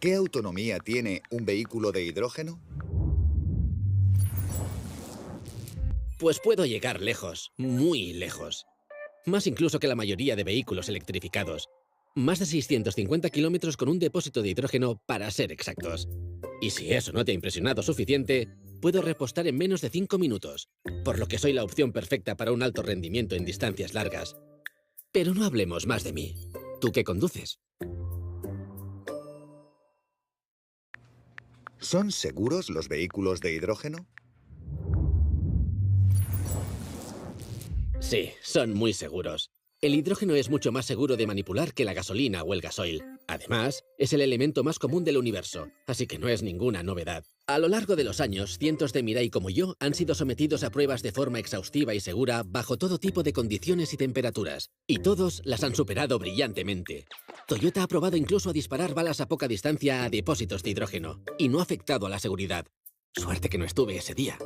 ¿Qué autonomía tiene un vehículo de hidrógeno? Pues puedo llegar lejos, muy lejos. Más incluso que la mayoría de vehículos electrificados. Más de 650 kilómetros con un depósito de hidrógeno, para ser exactos. Y si eso no te ha impresionado suficiente, puedo repostar en menos de 5 minutos, por lo que soy la opción perfecta para un alto rendimiento en distancias largas. Pero no hablemos más de mí. ¿Tú qué conduces? ¿Son seguros los vehículos de hidrógeno? Sí, son muy seguros. El hidrógeno es mucho más seguro de manipular que la gasolina o el gasoil. Además, es el elemento más común del universo, así que no es ninguna novedad. A lo largo de los años, cientos de Mirai como yo han sido sometidos a pruebas de forma exhaustiva y segura bajo todo tipo de condiciones y temperaturas, y todos las han superado brillantemente. Toyota ha probado incluso a disparar balas a poca distancia a depósitos de hidrógeno, y no ha afectado a la seguridad. Suerte que no estuve ese día.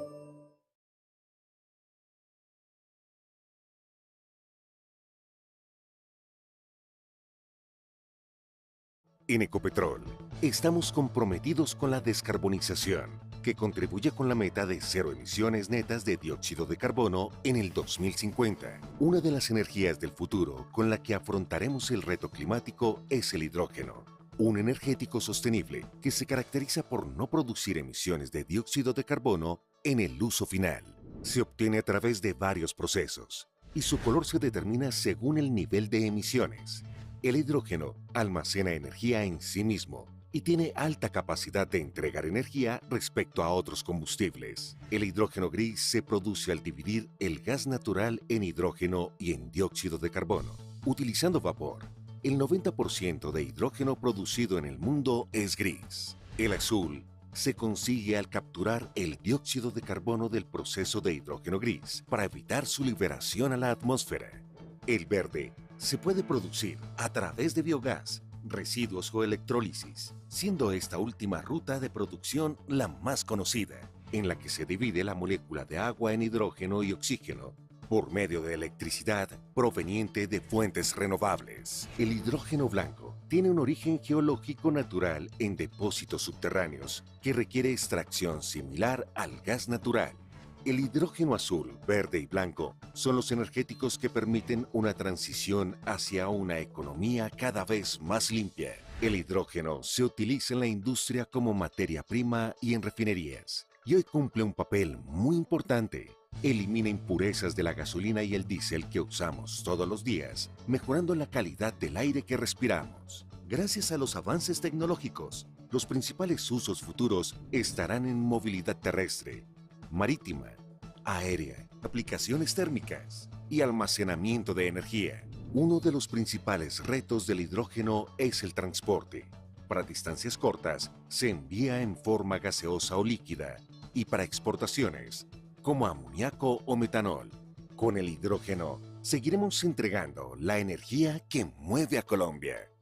En Ecopetrol, estamos comprometidos con la descarbonización, que contribuye con la meta de cero emisiones netas de dióxido de carbono en el 2050. Una de las energías del futuro con la que afrontaremos el reto climático es el hidrógeno, un energético sostenible que se caracteriza por no producir emisiones de dióxido de carbono en el uso final. Se obtiene a través de varios procesos y su color se determina según el nivel de emisiones. El hidrógeno almacena energía en sí mismo y tiene alta capacidad de entregar energía respecto a otros combustibles. El hidrógeno gris se produce al dividir el gas natural en hidrógeno y en dióxido de carbono, utilizando vapor. El 90% de hidrógeno producido en el mundo es gris. El azul se consigue al capturar el dióxido de carbono del proceso de hidrógeno gris para evitar su liberación a la atmósfera. El verde se puede producir a través de biogás, residuos o electrólisis, siendo esta última ruta de producción la más conocida, en la que se divide la molécula de agua en hidrógeno y oxígeno por medio de electricidad proveniente de fuentes renovables. El hidrógeno blanco tiene un origen geológico natural en depósitos subterráneos que requiere extracción similar al gas natural. El hidrógeno azul, verde y blanco son los energéticos que permiten una transición hacia una economía cada vez más limpia. El hidrógeno se utiliza en la industria como materia prima y en refinerías, y hoy cumple un papel muy importante. Elimina impurezas de la gasolina y el diésel que usamos todos los días, mejorando la calidad del aire que respiramos. Gracias a los avances tecnológicos, los principales usos futuros estarán en movilidad terrestre, marítima, aérea, aplicaciones térmicas y almacenamiento de energía. Uno de los principales retos del hidrógeno es el transporte. Para distancias cortas, se envía en forma gaseosa o líquida y para exportaciones, como amoníaco o metanol. Con el hidrógeno, seguiremos entregando la energía que mueve a Colombia.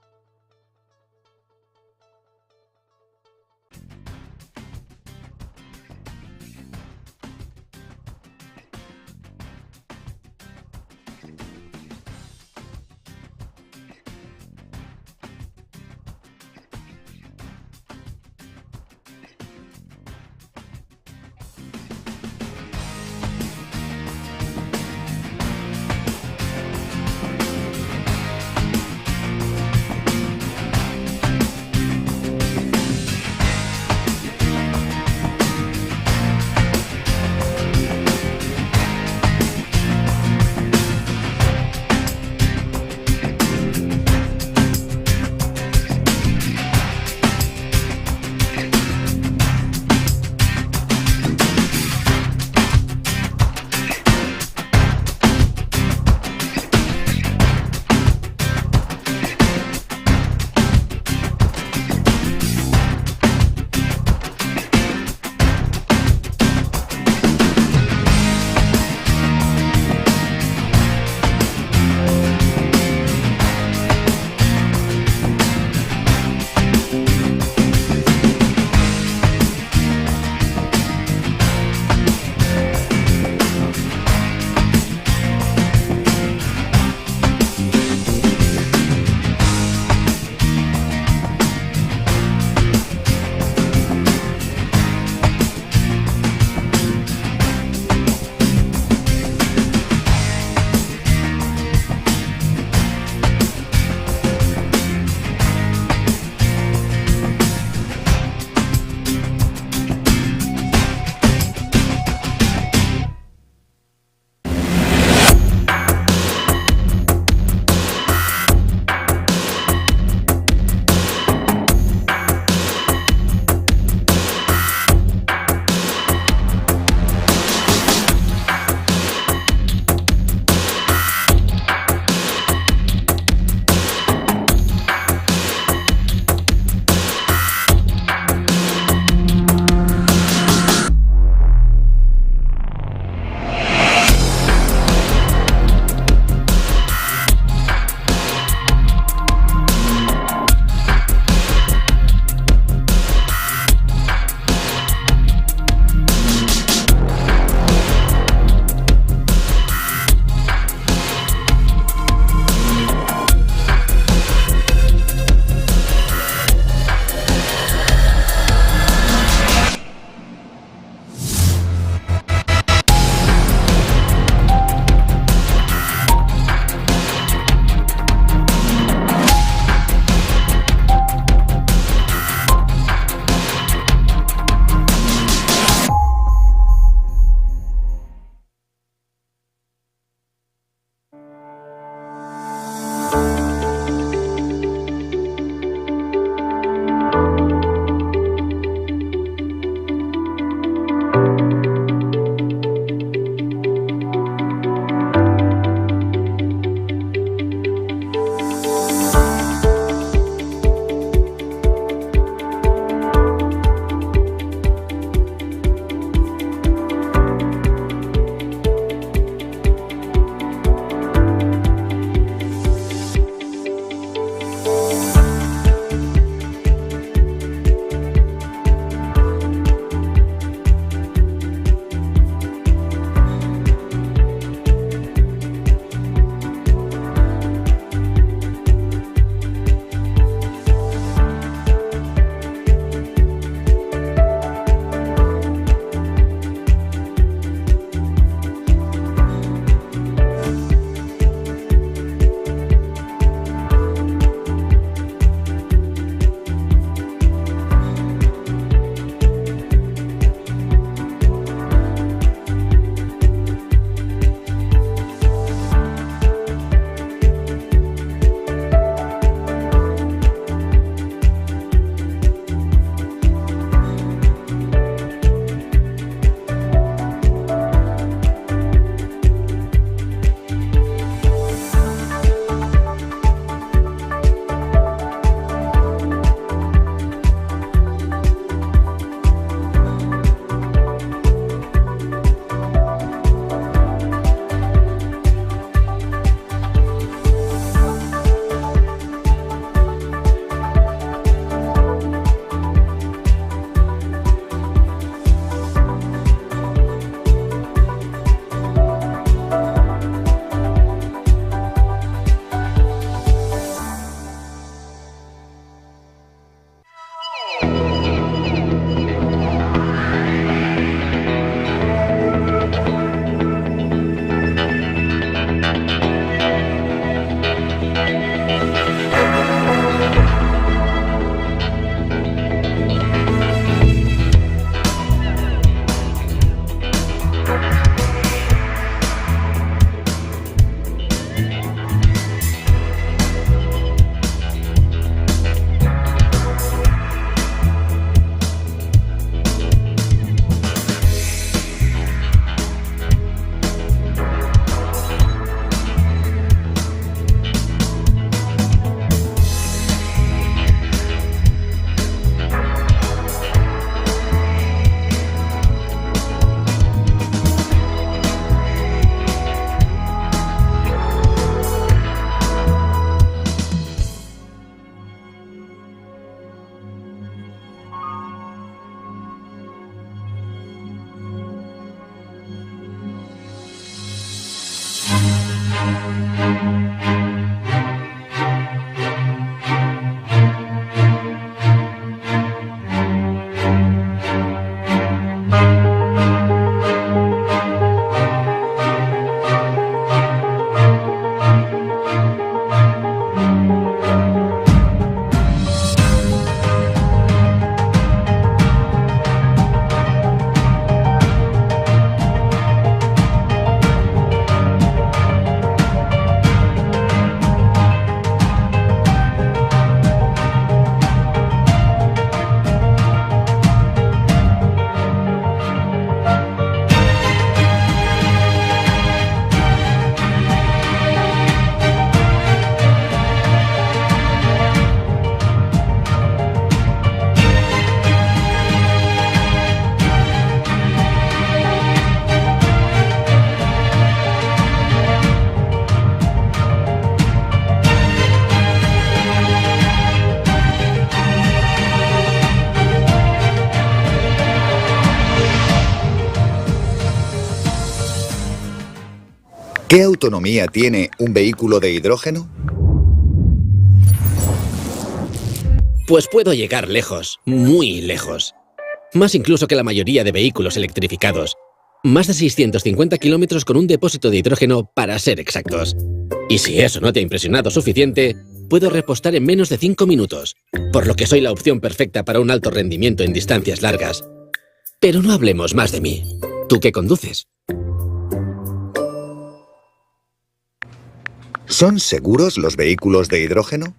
¿Qué autonomía tiene un vehículo de hidrógeno? Pues puedo llegar lejos, muy lejos. Más incluso que la mayoría de vehículos electrificados. Más de 650 kilómetros con un depósito de hidrógeno, para ser exactos. Y si eso no te ha impresionado suficiente, puedo repostar en menos de 5 minutos, por lo que soy la opción perfecta para un alto rendimiento en distancias largas. Pero no hablemos más de mí. ¿Tú qué conduces? ¿Son seguros los vehículos de hidrógeno?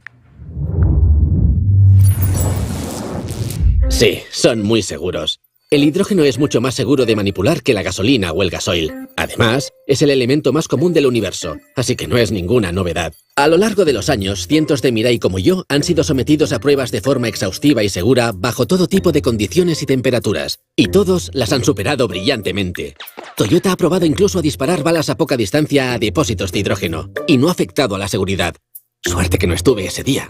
Sí, son muy seguros. El hidrógeno es mucho más seguro de manipular que la gasolina o el gasoil. Además, es el elemento más común del universo, así que no es ninguna novedad. A lo largo de los años, cientos de Mirai como yo han sido sometidos a pruebas de forma exhaustiva y segura bajo todo tipo de condiciones y temperaturas, y todos las han superado brillantemente. Toyota ha probado incluso a disparar balas a poca distancia a depósitos de hidrógeno, y no ha afectado a la seguridad. Suerte que no estuve ese día.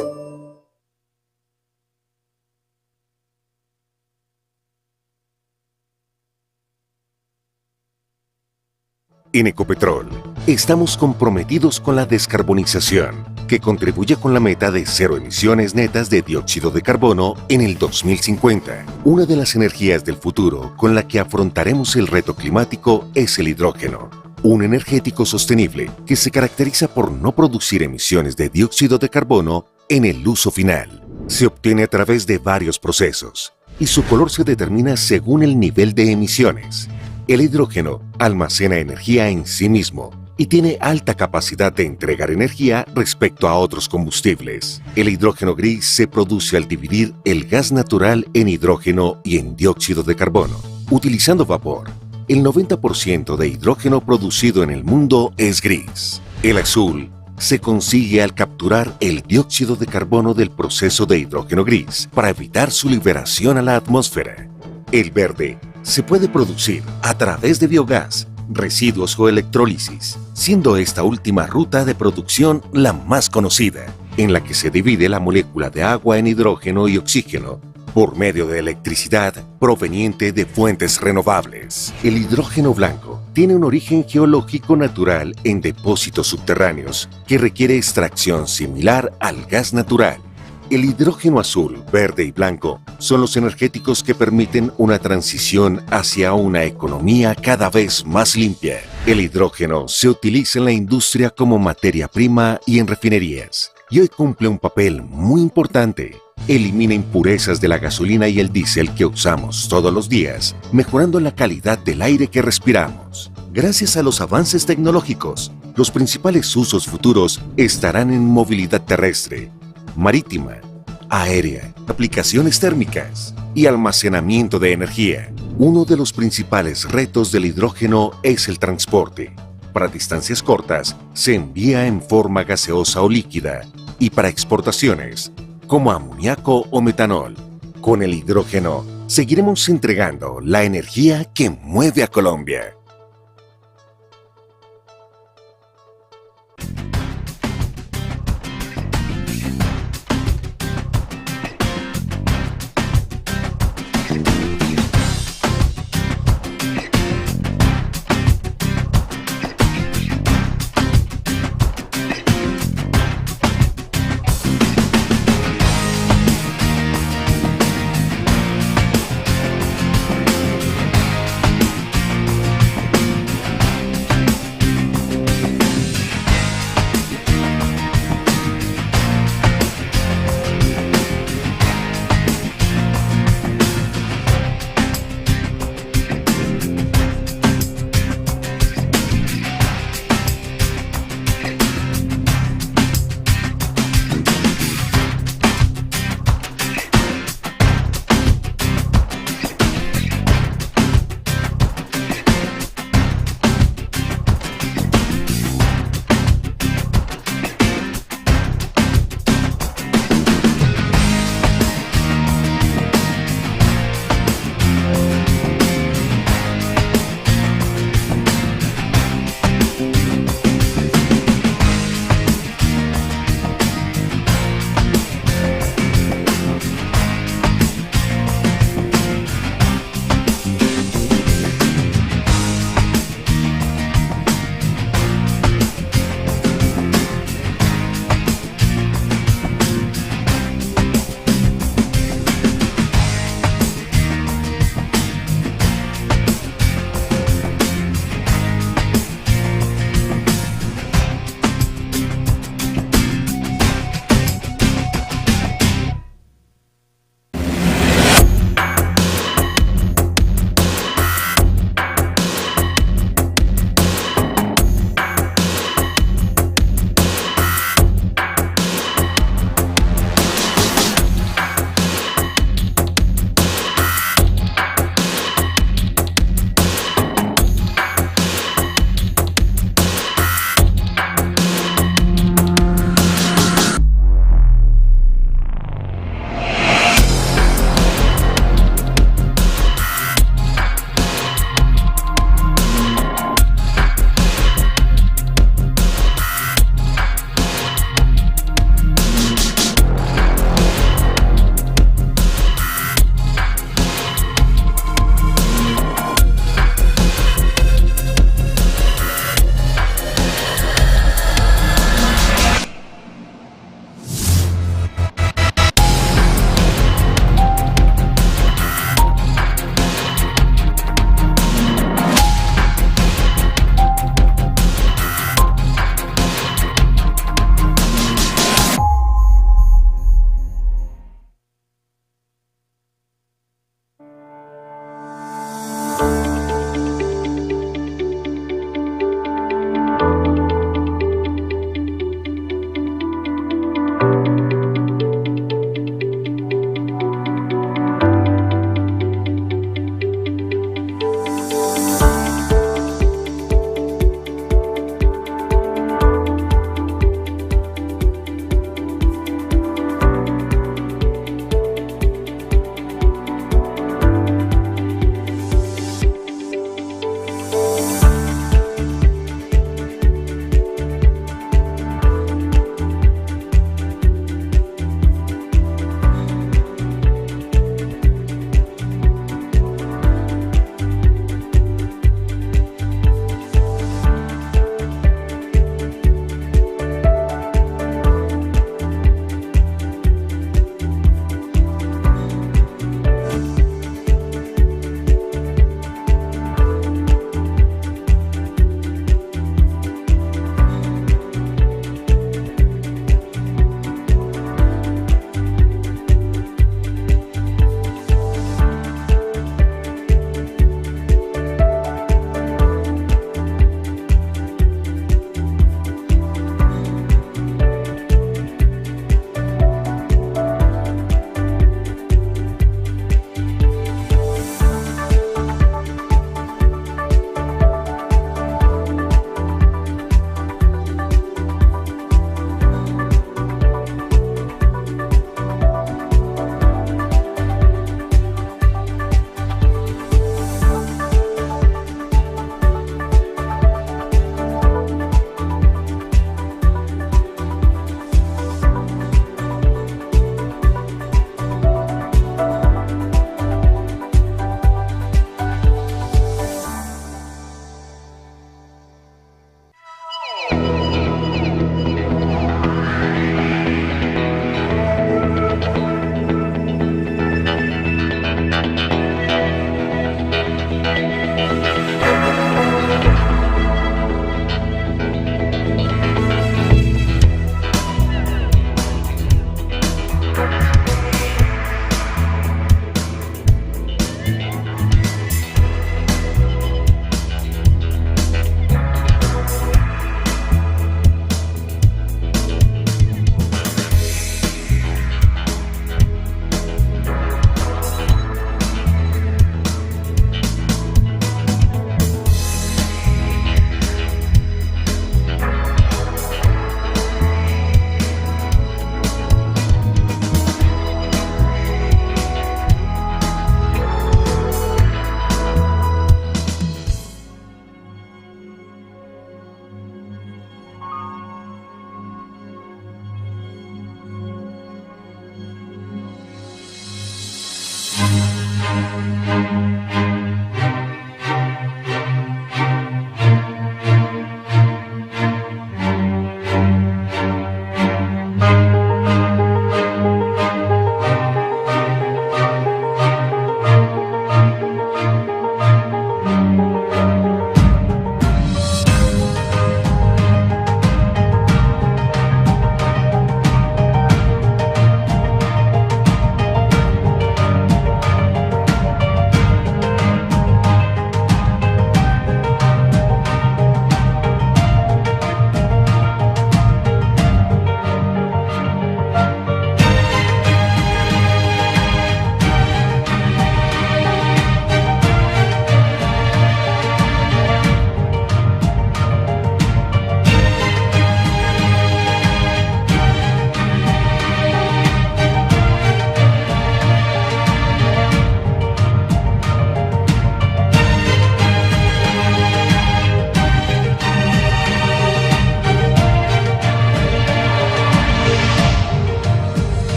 En Ecopetrol, estamos comprometidos con la descarbonización, que contribuye con la meta de cero emisiones netas de dióxido de carbono en el 2050. Una de las energías del futuro con la que afrontaremos el reto climático es el hidrógeno, un energético sostenible que se caracteriza por no producir emisiones de dióxido de carbono en el uso final. Se obtiene a través de varios procesos y su color se determina según el nivel de emisiones. El hidrógeno almacena energía en sí mismo y tiene alta capacidad de entregar energía respecto a otros combustibles. El hidrógeno gris se produce al dividir el gas natural en hidrógeno y en dióxido de carbono, utilizando vapor. El 90% de hidrógeno producido en el mundo es gris. El azul se consigue al capturar el dióxido de carbono del proceso de hidrógeno gris para evitar su liberación a la atmósfera. El verde se puede producir a través de biogás, residuos o electrólisis, siendo esta última ruta de producción la más conocida, en la que se divide la molécula de agua en hidrógeno y oxígeno por medio de electricidad proveniente de fuentes renovables. El hidrógeno blanco tiene un origen geológico natural en depósitos subterráneos que requiere extracción similar al gas natural. El hidrógeno azul, verde y blanco son los energéticos que permiten una transición hacia una economía cada vez más limpia. El hidrógeno se utiliza en la industria como materia prima y en refinerías, y hoy cumple un papel muy importante. Elimina impurezas de la gasolina y el diésel que usamos todos los días, mejorando la calidad del aire que respiramos. Gracias a los avances tecnológicos, los principales usos futuros estarán en movilidad terrestre, marítima, aérea, aplicaciones térmicas y almacenamiento de energía. Uno de los principales retos del hidrógeno es el transporte. Para distancias cortas, se envía en forma gaseosa o líquida y para exportaciones, como amoníaco o metanol. Con el hidrógeno, seguiremos entregando la energía que mueve a Colombia.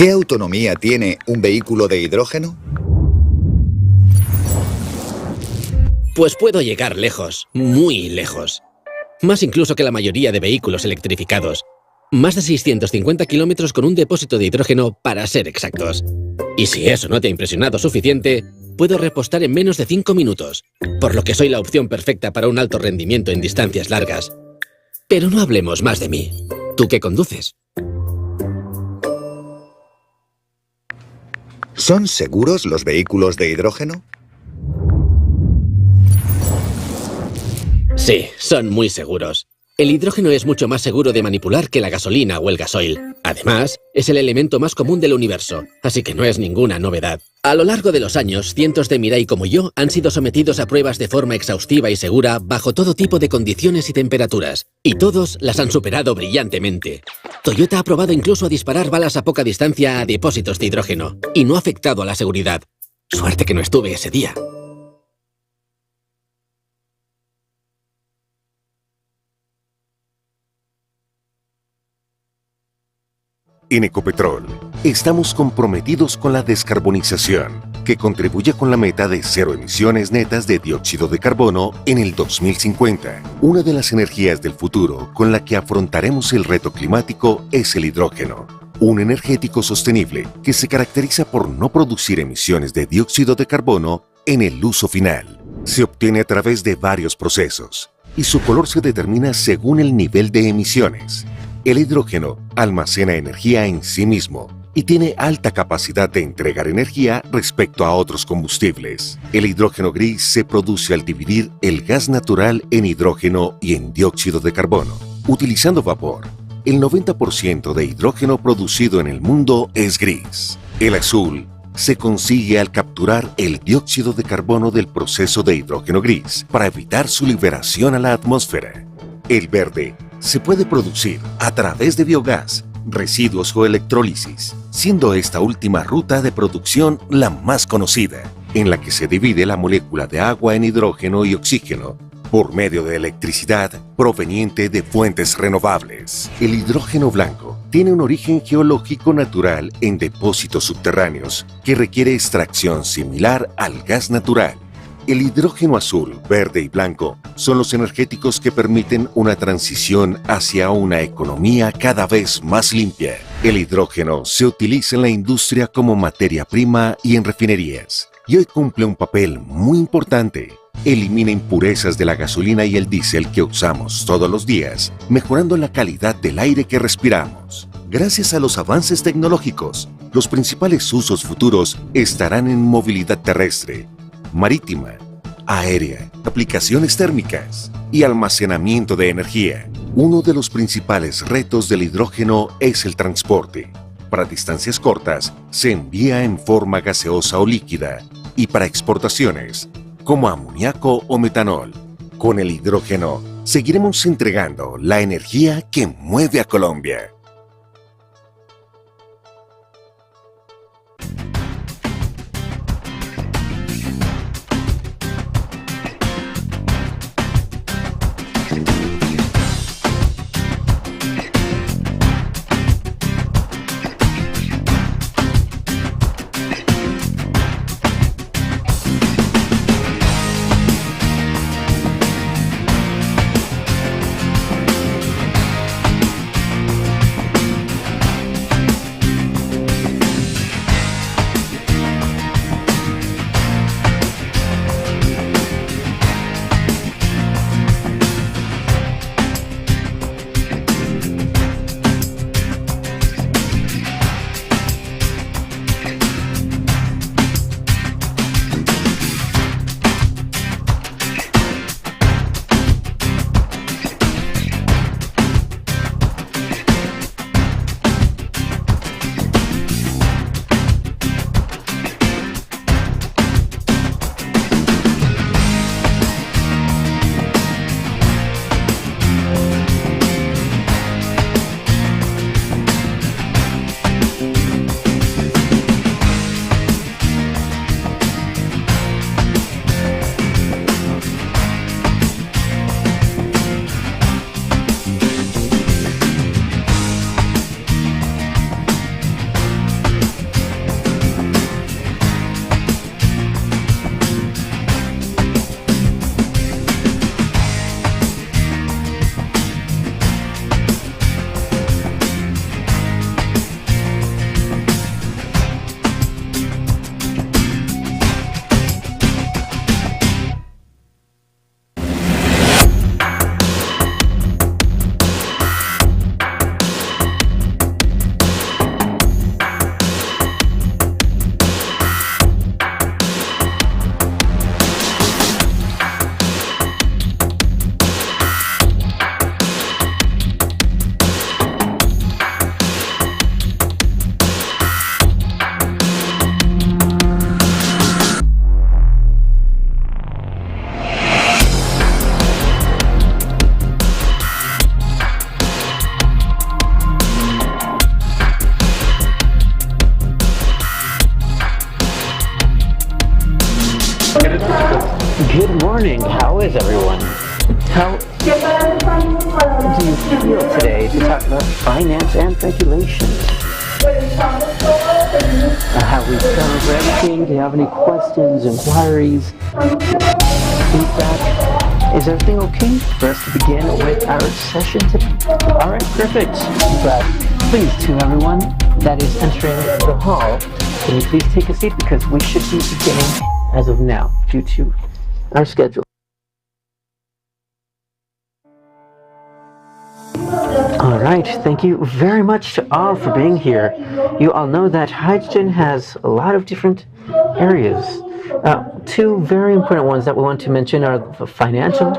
¿Qué autonomía tiene un vehículo de hidrógeno? Pues puedo llegar lejos, muy lejos. Más incluso que la mayoría de vehículos electrificados. Más de 650 kilómetros con un depósito de hidrógeno, para ser exactos. Y si eso no te ha impresionado suficiente, puedo repostar en menos de 5 minutos, por lo que soy la opción perfecta para un alto rendimiento en distancias largas. Pero no hablemos más de mí. ¿Tú qué conduces? ¿Son seguros los vehículos de hidrógeno? Sí, son muy seguros. El hidrógeno es mucho más seguro de manipular que la gasolina o el gasoil. Además, es el elemento más común del universo, así que no es ninguna novedad. A lo largo de los años, cientos de Mirai como yo han sido sometidos a pruebas de forma exhaustiva y segura bajo todo tipo de condiciones y temperaturas, y todos las han superado brillantemente. Toyota ha probado incluso a disparar balas a poca distancia a depósitos de hidrógeno, y no ha afectado a la seguridad. Suerte que no estuve ese día. En Ecopetrol, estamos comprometidos con la descarbonización, que contribuye con la meta de cero emisiones netas de dióxido de carbono en el 2050. Una de las energías del futuro con la que afrontaremos el reto climático es el hidrógeno, un energético sostenible que se caracteriza por no producir emisiones de dióxido de carbono en el uso final. Se obtiene a través de varios procesos y su color se determina según el nivel de emisiones. El hidrógeno almacena energía en sí mismo y tiene alta capacidad de entregar energía respecto a otros combustibles. El hidrógeno gris se produce al dividir el gas natural en hidrógeno y en dióxido de carbono, utilizando vapor. El 90% de hidrógeno producido en el mundo es gris. El azul se consigue al capturar el dióxido de carbono del proceso de hidrógeno gris para evitar su liberación a la atmósfera. El verde se puede producir a través de biogás, residuos o electrólisis, siendo esta última ruta de producción la más conocida, en la que se divide la molécula de agua en hidrógeno y oxígeno por medio de electricidad proveniente de fuentes renovables. El hidrógeno blanco tiene un origen geológico natural en depósitos subterráneos que requiere extracción similar al gas natural. El hidrógeno azul, verde y blanco son los energéticos que permiten una transición hacia una economía cada vez más limpia. El hidrógeno se utiliza en la industria como materia prima y en refinerías, y hoy cumple un papel muy importante. Elimina impurezas de la gasolina y el diésel que usamos todos los días, mejorando la calidad del aire que respiramos. Gracias a los avances tecnológicos, los principales usos futuros estarán en movilidad terrestre, marítima, aérea, aplicaciones térmicas y almacenamiento de energía. Uno de los principales retos del hidrógeno es el transporte. Para distancias cortas, se envía en forma gaseosa o líquida y para exportaciones, como amoníaco o metanol. Con el hidrógeno, seguiremos entregando la energía que mueve a Colombia. Good morning. How is everyone? How do you feel today to talk about finance and regulations? Have we gone over everything? Do you have any questions, inquiries, feedback? Is everything okay for us to begin with our session today? All right, perfect. But please, to everyone that is entering the hall, can you please take a seat because we should be beginning as of now due to our schedule. All right, thank you very much to all for being here. You all know that hydrogen has a lot of different areas. Two very important ones that we want to mention are the financial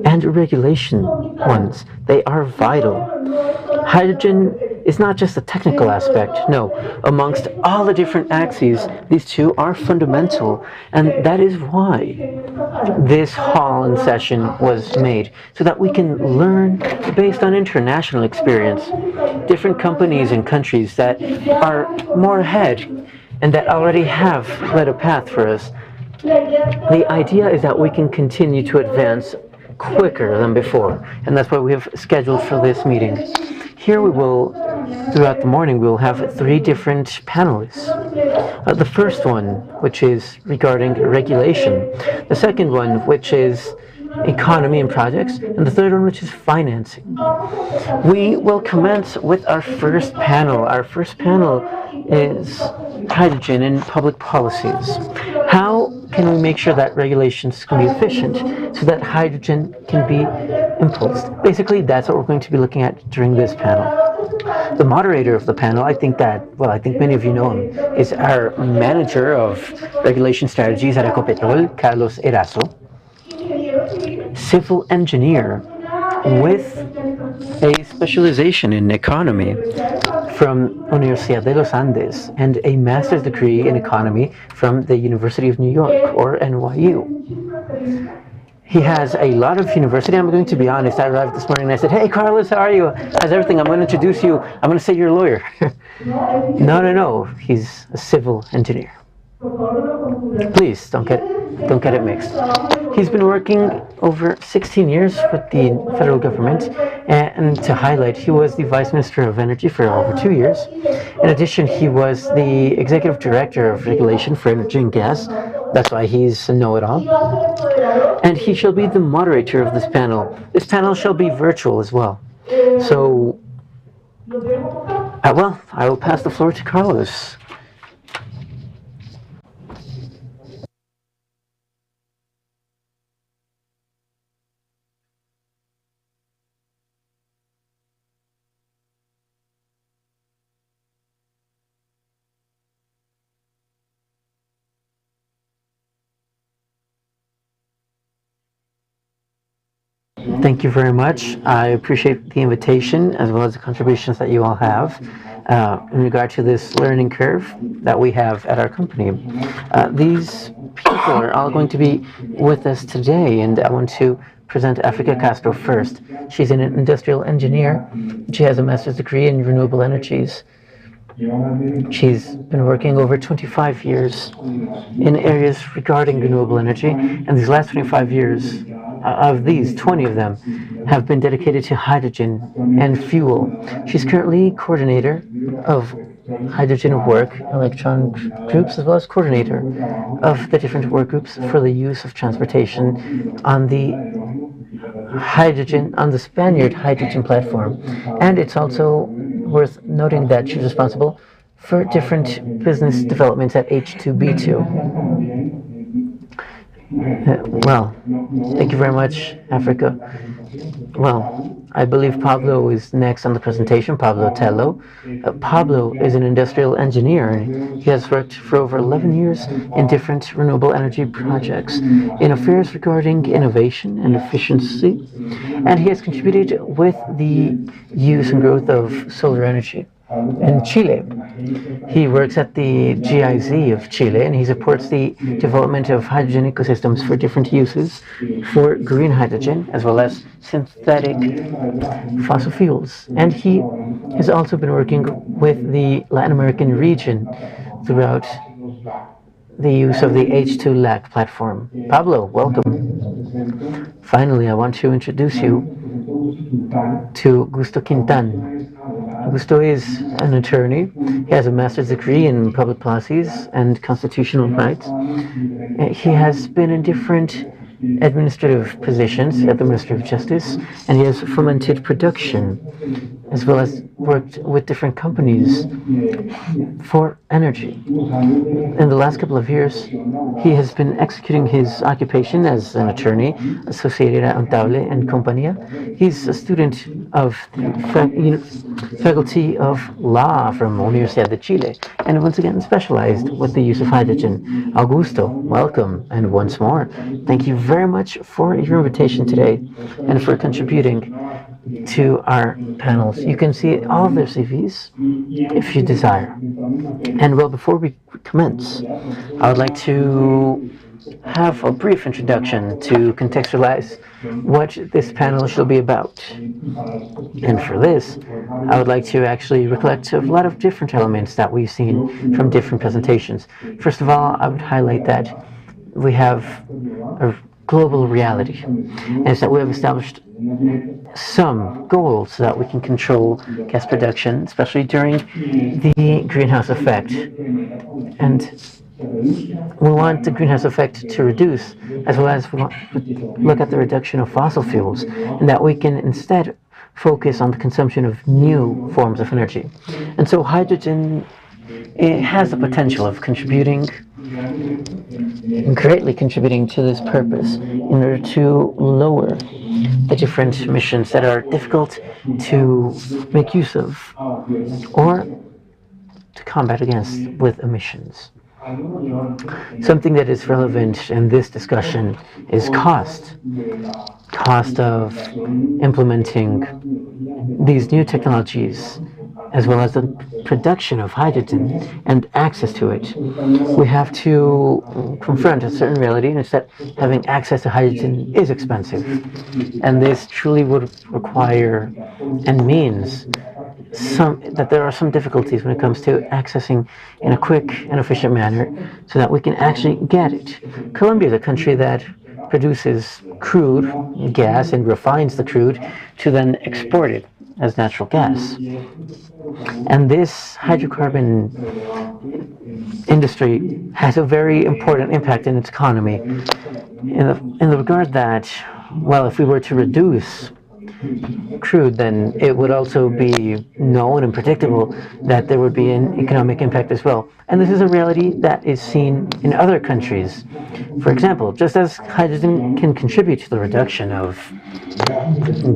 and regulation ones. They are vital. Hydrogen is not just a technical aspect, no. Amongst all the different axes, these two are fundamental, and that is why this hall and session was made, so that we can learn based on international experience, different companies and countries that are more ahead and that already have led a path for us. The idea is that we can continue to advance quicker than before, and that's why we have scheduled for this meeting. Here we will, throughout the morning, we will have three different panelists. The first one, which is regarding regulation. The second one, which is economy and projects. And the third one, which is financing. We will commence with our first panel. Our first panel is hydrogen and public policies. How can we make sure that regulations can be efficient so that hydrogen can be impulsed? Basically, that's what we're going to be looking at during this panel. The moderator of the panel, I think many of you know him, is our manager of regulation strategies at Ecopetrol, Carlos Erazo, civil engineer with a specialization in economy from Universidad de los Andes and a master's degree in economy from the University of New York, or NYU. He has a lot of university. I'm going to be honest. I arrived this morning and I said, "Hey, Carlos, how are you? How's everything? I'm going to introduce you. I'm going to say you're a lawyer." No. He's a civil engineer. Please don't get it mixed. He's been working over 16 years with the federal government, and to highlight, he was the Vice Minister of Energy for over 2 years. In addition, he was the Executive Director of Regulation for Energy and Gas. That's why he's a know-it-all. And he shall be the moderator of this panel. This panel shall be virtual as well. So, I will pass the floor to Carlos. Thank you very much. I appreciate the invitation as well as the contributions that you all have in regard to this learning curve that we have at our company. These people are all going to be with us today, and I want to present Africa Castro first. She's an industrial engineer. She has a master's degree in renewable energies. She's been working over 25 years in areas regarding renewable energy, and these last 25 years, of these, 20 of them have been dedicated to hydrogen and fuel. She's currently coordinator of hydrogen work, electron groups, as well as coordinator of the different work groups for the use of transportation on the Spaniard hydrogen platform. And it's also worth noting that she's responsible for different business developments at H2B2. Thank you very much, Africa. I believe Pablo is next on the presentation, Pablo Tello. Pablo is an industrial engineer, and he has worked for over 11 years in different renewable energy projects in affairs regarding innovation and efficiency, and he has contributed with the use and growth of solar energy. In Chile, he works at the GIZ of Chile, and he supports the development of hydrogen ecosystems for different uses for green hydrogen as well as synthetic fossil fuels. And he has also been working with the Latin American region throughout the use of the H2 LAC platform. Pablo, welcome. Finally, I want to introduce you to Gusto Quintan. Gusto is an attorney. He has a master's degree in public policies and constitutional rights. He has been in different administrative positions at the Ministry of Justice, and he has fomented production as well as worked with different companies for energy. In the last couple of years, he has been executing his occupation as an attorney associated at Antable and Compañía. He's a student of the Faculty of Law from Universidad de Chile, and once again specialized with the use of hydrogen. Augusto, welcome, and once more, thank you very much for your invitation today and for contributing to our panels. You can see all of their CVs if you desire. And well, before we commence, I would like to have a brief introduction to contextualize what this panel shall be about. And for this, I would like to actually recollect a lot of different elements that we've seen from different presentations. First of all, I would highlight that we have a global reality, and it's that we have established some goals so that we can control gas production, especially during the greenhouse effect. And we want the greenhouse effect to reduce, as well as we want to look at the reduction of fossil fuels, and that we can instead focus on the consumption of new forms of energy. And so hydrogen, it has the potential of greatly contributing to this purpose in order to lower the different emissions that are difficult to make use of or to combat against with emissions. Something that is relevant in this discussion is cost of implementing these new technologies, as well as the production of hydrogen and access to it. We have to confront a certain reality, and it's that having access to hydrogen is expensive. And this truly would require and means that there are some difficulties when it comes to accessing in a quick and efficient manner so that we can actually get it. Colombia is a country that produces crude gas and refines the crude to then export it as natural gas. And this hydrocarbon industry has a very important impact in its economy in the regard that, well, if we were to reduce crude, then it would also be known and predictable that there would be an economic impact as well. And this is a reality that is seen in other countries. For example, just as hydrogen can contribute to the reduction of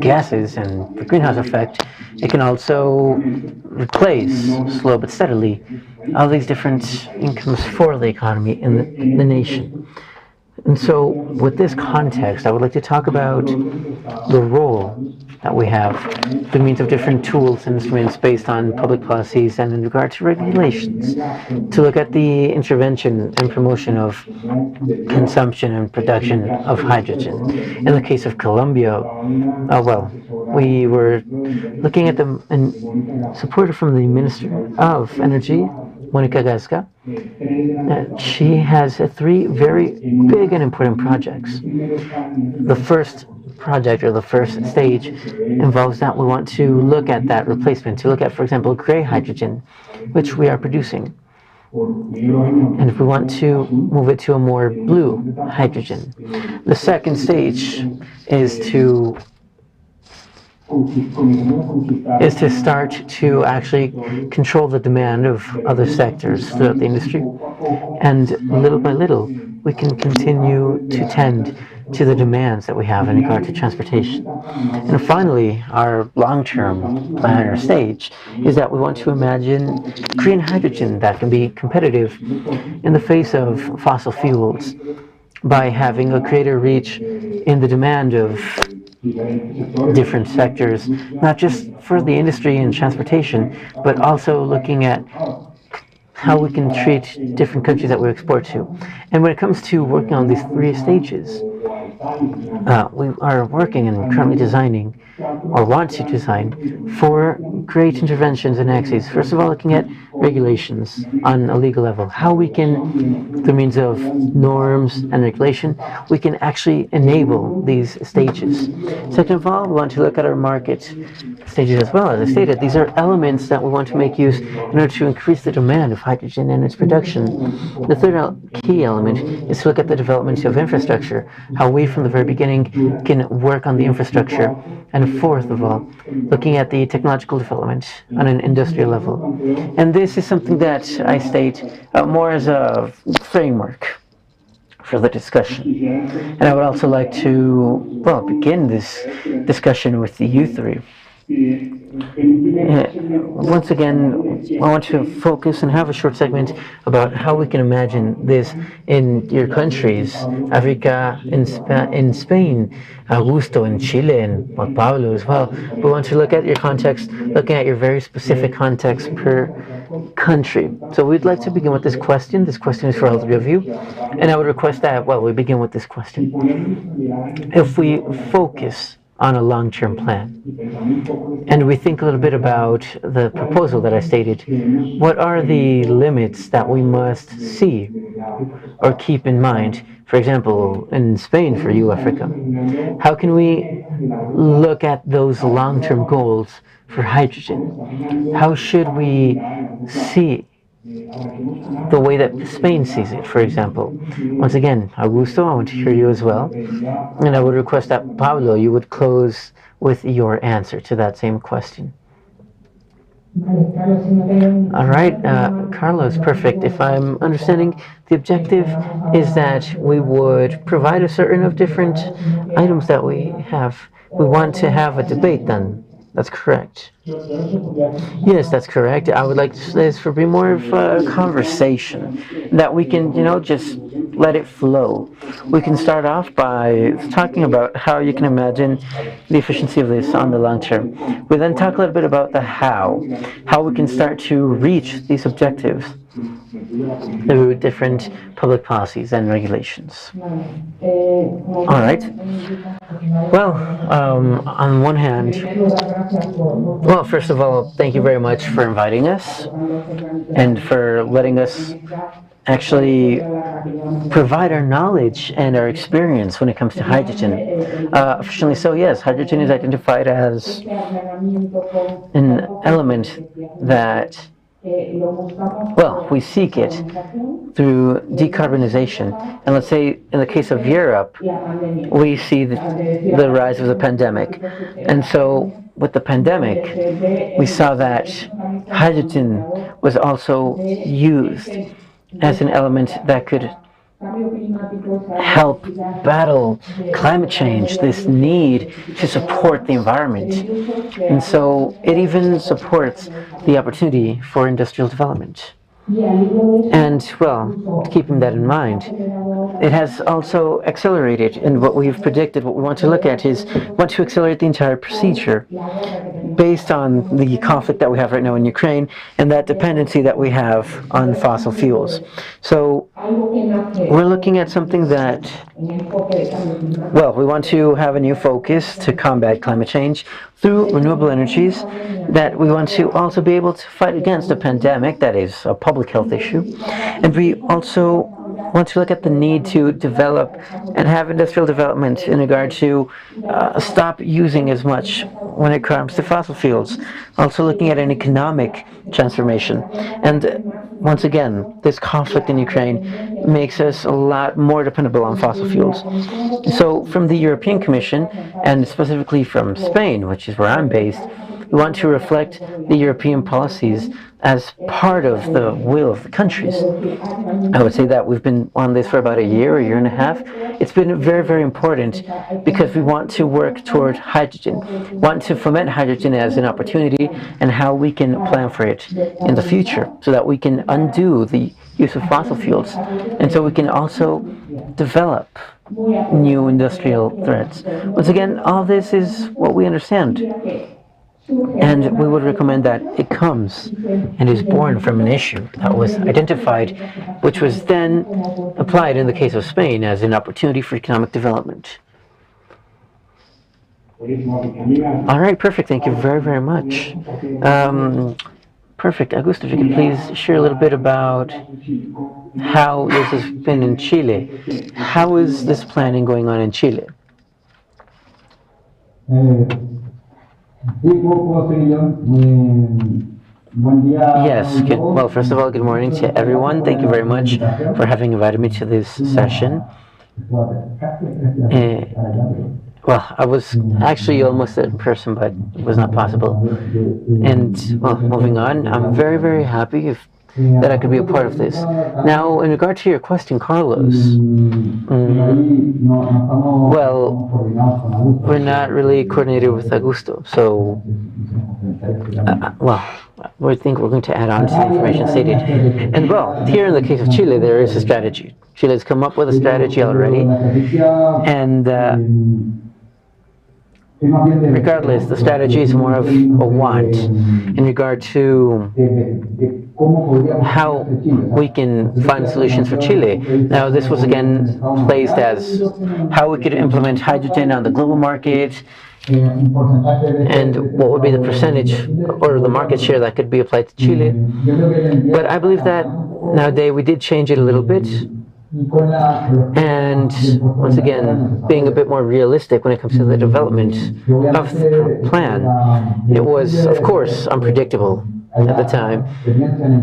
gases and the greenhouse effect, it can also replace, slow but steadily, all these different incomes for the economy in the nation. And so, with this context, I would like to talk about the role that we have, the means of different tools and instruments based on public policies and in regard to regulations, to look at the intervention and promotion of consumption and production of hydrogen. In the case of Colombia, we were looking at the support from the Minister of Energy, Monica Gasca. She has three very big and important projects. The first project, or the first stage, involves that we want to look at that replacement, to look at, for example, gray hydrogen, which we are producing. And if we want to move it to a more blue hydrogen. The second stage is to start to actually control the demand of other sectors throughout the industry. And little by little, we can continue to tend to the demands that we have in regard to transportation. And finally, our long-term plan or stage is that we want to imagine green hydrogen that can be competitive in the face of fossil fuels by having a greater reach in the demand of different sectors, not just for the industry and transportation, but also looking at how we can treat different countries that we export to. And when it comes to working on these three stages, we are working and currently designing or want to design 4 great interventions and axes. First of all, looking at regulations on a legal level, how we can, through means of norms and regulation, we can actually enable these stages. Second of all, we want to look at our market stages as well. As I stated, these are elements that we want to make use in order to increase the demand of hydrogen and its production. The third key element is to look at the development of infrastructure, how we from the very beginning can work on the infrastructure. And fourth of all, looking at the technological development on an industrial level. And this is something that I state more as a framework for the discussion. And I would also like to, well, begin this discussion with you three. Once again, I want to focus and have a short segment about how we can imagine this in your countries, Africa, in Spain, Augusto in Chile, and Juan Pablo as well. We want to look at your context, looking at your very specific context per country. So we'd like to begin with this question. This question is for all three of you. And I would request that, well, we begin with this question. If we focus on a long-term plan, and we think a little bit about the proposal that I stated, what are the limits that we must see or keep in mind? For example, in Spain, for you, Africa, how can we look at those long-term goals for hydrogen? How should we see the way that Spain sees it, for example? Once again, Augusto, I want to hear you as well. And I would request that, Pablo, you would close with your answer to that same question. All right, Carlos, perfect. If I'm understanding, the objective is that we would provide a certain of different items that we have. We want to have a debate then. That's correct. Yes, that's correct. I would like this for be more of a conversation that we can, just let it flow. We can start off by talking about how you can imagine the efficiency of this on the long term. We then talk a little bit about the how we can start to reach these objectives through different public policies and regulations. All right. Well, on one hand, well, first of all, thank you very much for inviting us and for letting us actually provide our knowledge and our experience when it comes to hydrogen. Officially so, yes, hydrogen is identified as an element that, well, we seek it through decarbonization. And let's say in the case of Europe, we see the rise of the pandemic. And so with the pandemic, we saw that hydrogen was also used as an element that could help battle climate change, this need to support the environment. And so it even supports the opportunity for industrial development. And, well, keeping that in mind, it has also accelerated, and what we've predicted, what we want to look at is, want to accelerate the entire procedure based on the conflict that we have right now in Ukraine and that dependency that we have on fossil fuels. So we're looking at something that, well, we want to have a new focus to combat climate change through renewable energies, that we want to also be able to fight against the pandemic, that is a public health issue, and we also want to look at the need to develop and have industrial development in regard to stop using as much when it comes to fossil fuels. Also looking at an economic transformation. And once again, this conflict in Ukraine makes us a lot more dependable on fossil fuels. So from the European Commission, and specifically from Spain, which is where I'm based, we want to reflect the European policies as part of the will of the countries. I would say that we've been on this for about a year and a half. It's been very, very important because we want to work toward hydrogen, want to foment hydrogen as an opportunity and how we can plan for it in the future so that we can undo the use of fossil fuels. And so we can also develop new industrial threats. Once again, all this is what we understand. And we would recommend that it comes and is born from an issue that was identified, which was then applied in the case of Spain as an opportunity for economic development. All right, perfect. Thank you very, very much. Perfect. Augusto, if you could please share a little bit about how this has been in Chile. How is this planning going on in Chile? Yes. Well, first of all, good morning to everyone. Thank you very much for having invited me to this session. Well, I was actually almost in person, but it was not possible. And, well, moving on, I'm very, very happy that I could be a part of this. Now, in regard to your question, Carlos, well, we're not really coordinated with Augusto, so, well, we think we're going to add on to the information stated. And, well, here in the case of Chile, there is a strategy. Chile has come up with a strategy already, and regardless, the strategy is more of a want in regard to how we can find solutions for Chile. Now, this was again placed as how we could implement hydrogen on the global market, and what would be the percentage or the market share that could be applied to Chile. But I believe that nowadays we did change it a little bit. And once again, being a bit more realistic when it comes to the development of the plan, it was, of course, unpredictable at the time.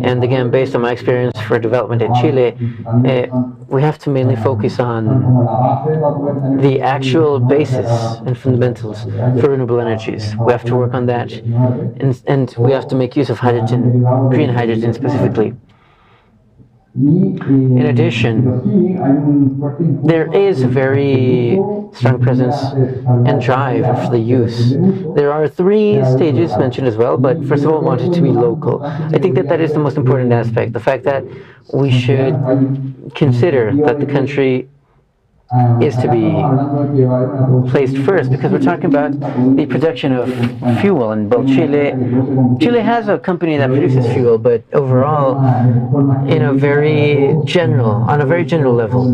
And again, based on my experience for development in Chile, we have to mainly focus on the actual basis and fundamentals for renewable energies. We have to work on that, and we have to make use of hydrogen, green hydrogen specifically. In addition, there is a very strong presence and drive for the use. There are 3 stages mentioned as well, but first of all, I want it to be local. I think that is the most important aspect, the fact that we should consider that the country is to be placed first, because we're talking about the production of fuel. And both Chile has a company that produces fuel, but overall, on a very general level,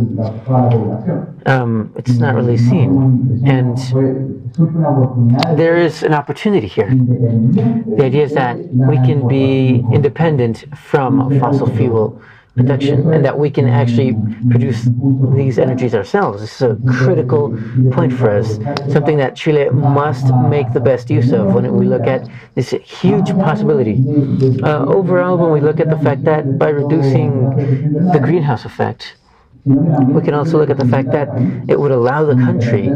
it's not really seen. And there is an opportunity here. The idea is that we can be independent from fossil fuel production, and that we can actually produce these energies ourselves. This is a critical point for us, something that Chile must make the best use of when we look at this huge possibility. Overall, when we look at the fact that by reducing the greenhouse effect, we can also look at the fact that it would allow the country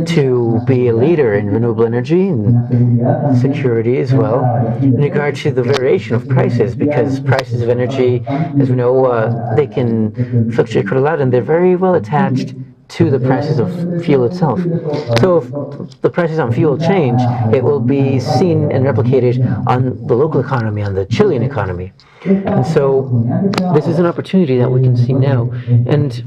to be a leader in renewable energy and security as well, in regard to the variation of prices, because prices of energy, as we know, they can fluctuate quite a lot, and they're very well attached to the prices of fuel itself. So if the prices on fuel change, it will be seen and replicated on the local economy, on the Chilean economy. And so this is an opportunity that we can see now. And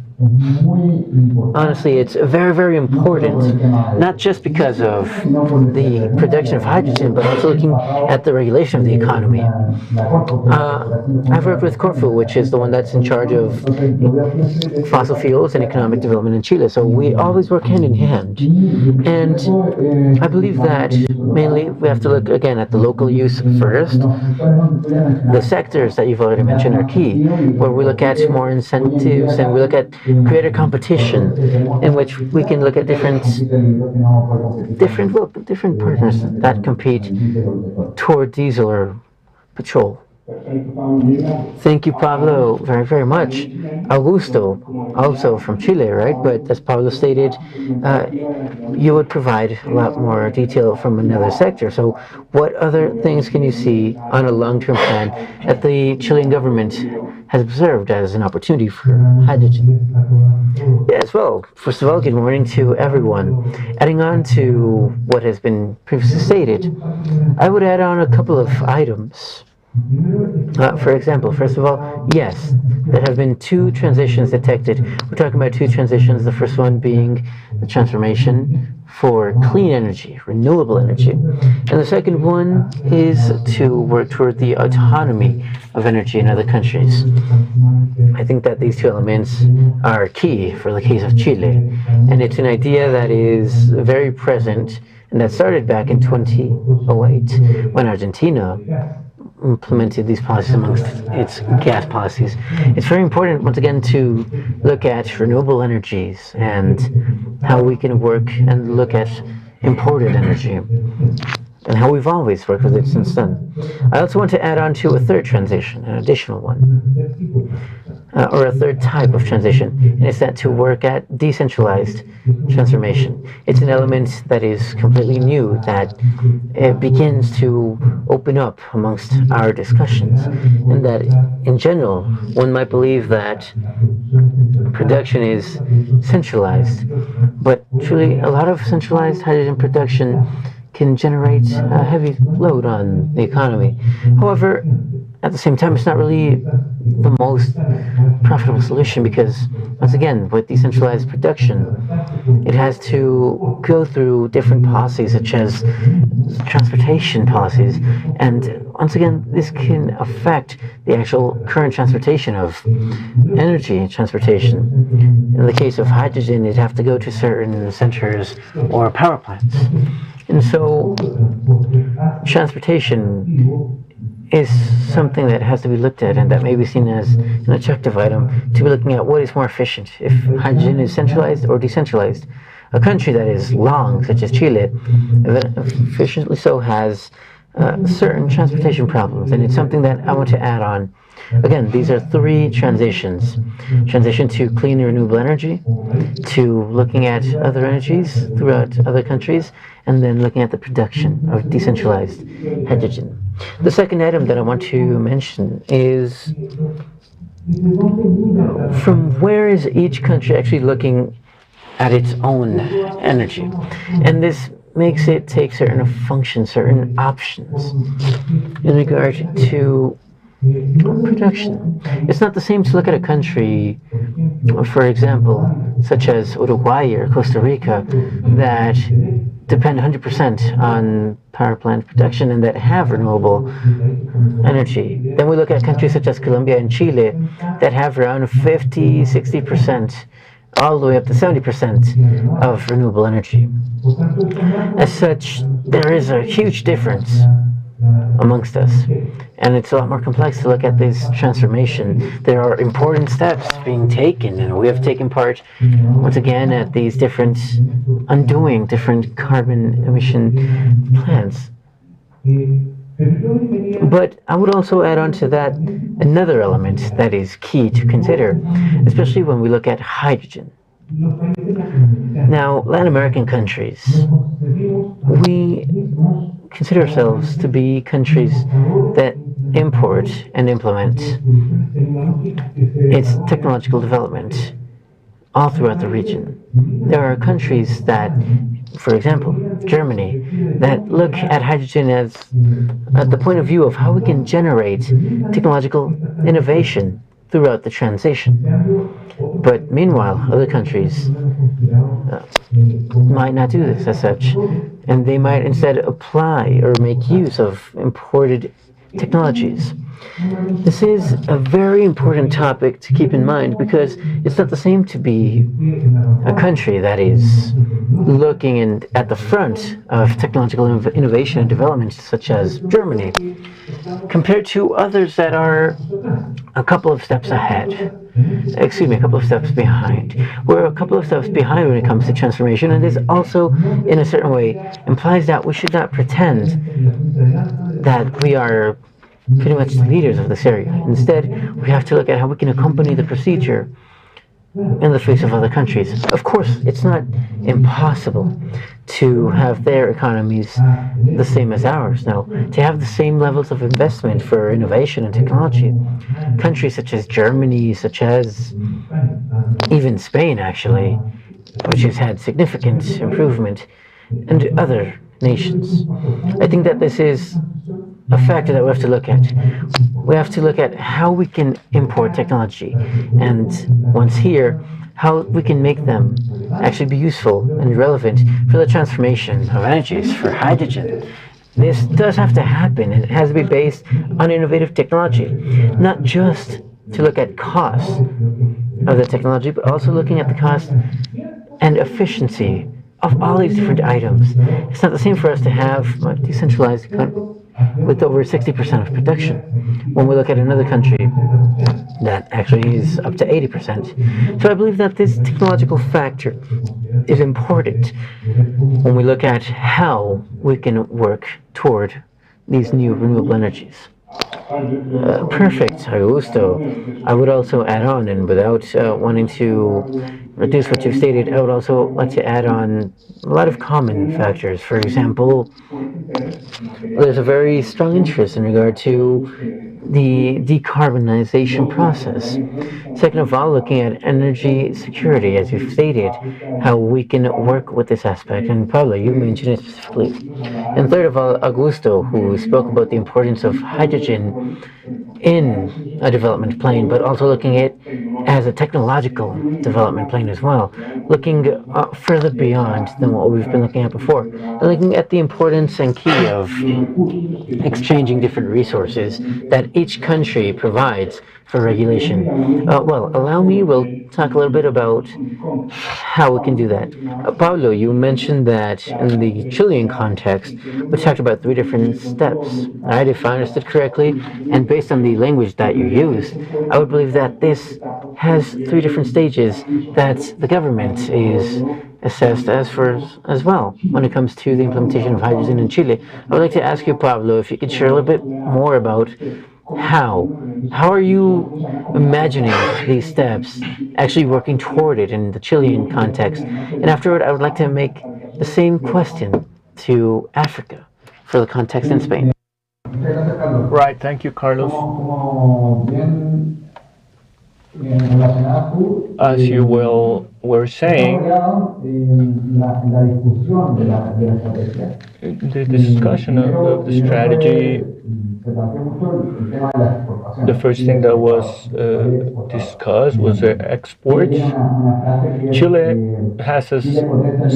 honestly, it's very, very important, not just because of the production of hydrogen, but also looking at the regulation of the economy. I've worked with Corfu, which is the one that's in charge of fossil fuels and economic development in Chile. So we always work hand in hand. And I believe that mainly we have to look again at the local use first. The sectors that you've already mentioned are key, where we look at more incentives and we look at greater competition, in which we can look at different partners that compete toward diesel or petrol. Thank you, Pablo, very, very much. Augusto, also from Chile, right? But as Pablo stated, you would provide a lot more detail from another sector. So what other things can you see on a long-term plan that the Chilean government has observed as an opportunity for hydrogen? Yes, well, first of all, good morning to everyone. Adding on to what has been previously stated, I would add on a couple of items. For example, first of all, yes, there have been 2 transitions detected. We're talking about 2 transitions, the first one being the transformation for clean energy, renewable energy. And the second one is to work toward the autonomy of energy in other countries. I think that these 2 elements are key for the case of Chile. And it's an idea that is very present And that started back in 2008 when Argentina implemented these policies amongst its gas policies. It's very important, once again, to look at renewable energies and how we can work and look at imported energy and how we've always worked with it since then. I also want to add on to a third transition, an additional one, or a third type of transition, and it's that to work at decentralized transformation. It's an element that is completely new, that it begins to open up amongst our discussions, and that in general, one might believe that production is centralized, but truly a lot of centralized hydrogen production can generate a heavy load on the economy. However, at the same time, it's not really the most profitable solution because, once again, with decentralized production, it has to go through different policies such as transportation policies. And once again, this can affect the actual current transportation of energy transportation. In the case of hydrogen, it'd have to go to certain centers or power plants. And so transportation is something that has to be looked at and that may be seen as an attractive item to be looking at what is more efficient, if hydrogen is centralized or decentralized. A country that is long, such as Chile, efficiently so has certain transportation problems, and it's something that I want to add on. Again, these are three transitions. Transition to clean renewable energy, to looking at other energies throughout other countries, and then looking at the production of decentralized hydrogen. The second item that I want to mention is from where is each country actually looking at its own energy. And this makes it take certain functions, certain options in regard to production. It's not the same to look at a country, for example, such as Uruguay or Costa Rica, that depend 100% on power plant production and that have renewable energy. Then we look at countries such as Colombia and Chile that have around 50, 60%, all the way up to 70% of renewable energy. As such, there is a huge difference amongst us, and it's a lot more complex to look at this transformation. There are important steps being taken, and we have taken part once again at these different different carbon emission plans. But I would also add on to that another element that is key to consider, especially when we look at hydrogen. Now, Latin American countries, we consider ourselves to be countries that import and implement its technological development all throughout the region. There are countries that, for example, Germany, that look at hydrogen as at the point of view of how we can generate technological innovation throughout the transition. But meanwhile, other countries might not do this as such, and they might instead apply or make use of imported technologies. This is a very important topic to keep in mind because it's not the same to be a country that is looking at the front of technological innovation and development, such as Germany, compared to others that are a couple of steps ahead. Excuse me, a couple of steps behind. We're a couple of steps behind when it comes to transformation, and this also, in a certain way, implies that we should not pretend that we are pretty much the leaders of this area. Instead, we have to look at how we can accompany the procedure in the face of other countries. Of course, it's not impossible to have their economies the same as ours. Now, to have the same levels of investment for innovation and technology, countries such as Germany, such as even Spain, actually, which has had significant improvement, and other nations. I think that this is a factor that we have to look at. We have to look at how we can import technology, and once here, how we can make them actually be useful and relevant for the transformation of energies, for hydrogen. This does have to happen, and it has to be based on innovative technology, not just to look at cost of the technology, but also looking at the cost and efficiency of all these different items. It's not the same for us to have a decentralized economy with over 60% of production when we look at another country that actually is up to 80%. So I believe that this technological factor is important when we look at how we can work toward these new renewable energies. Perfect, Augusto. I would also add on, and without wanting to reduce what you've stated, I would also like to add on a lot of common factors. For example, there's a very strong interest in regard to the decarbonization process. Second of all, looking at energy security, as you've stated, how we can work with this aspect. And Pablo, you mentioned it specifically. And third of all, Augusto, who spoke about the importance of hydrogen in a development plane, but also looking at it as a technological development plane as well, looking further beyond than what we've been looking at before, and looking at the importance and key of exchanging different resources that each country provides for regulation. We'll talk a little bit about how we can do that. Paulo, you mentioned that in the Chilean context, we talked about 3 different steps. Right, if I understood correctly, and based on the language that you used, I would believe that this has 3 different stages that the government is assessed as well when it comes to the implementation of hydrogen in Chile. I would like to ask you, Pablo, if you could share a little bit more about how are you imagining these steps actually working toward it in the Chilean context? And afterward, I would like to make the same question to Africa for the context in Spain. Right, thank you, Carlos. As you were saying, the discussion of the strategy, the first thing that was discussed was exports. Chile has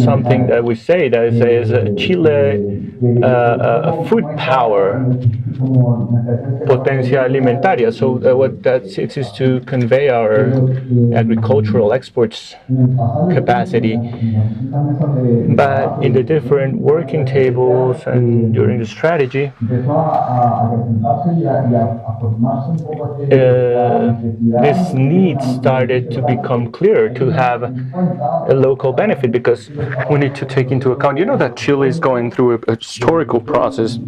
something that we say that is Chile a food power, potencia alimentaria. So what that is to convey our agricultural exports capacity. But in the different working tables and during the strategy, this need started to become clear to have a local benefit, because we need to take into account, that Chile is going through a historical process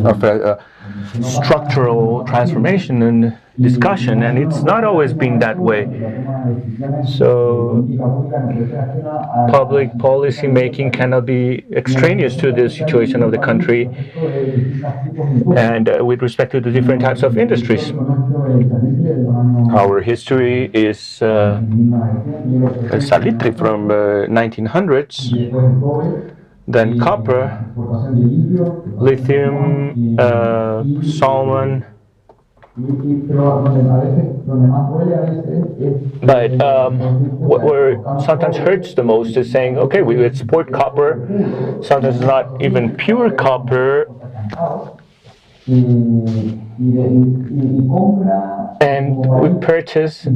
of structural transformation and discussion, and it's not always been that way. So public policy making cannot be extraneous to the situation of the country and with respect to the different types of industries. Our history is salitre from 1900s, then copper, lithium, salmon. But what sometimes hurts the most is saying, okay, we export copper, sometimes it's not even pure copper, and we purchase,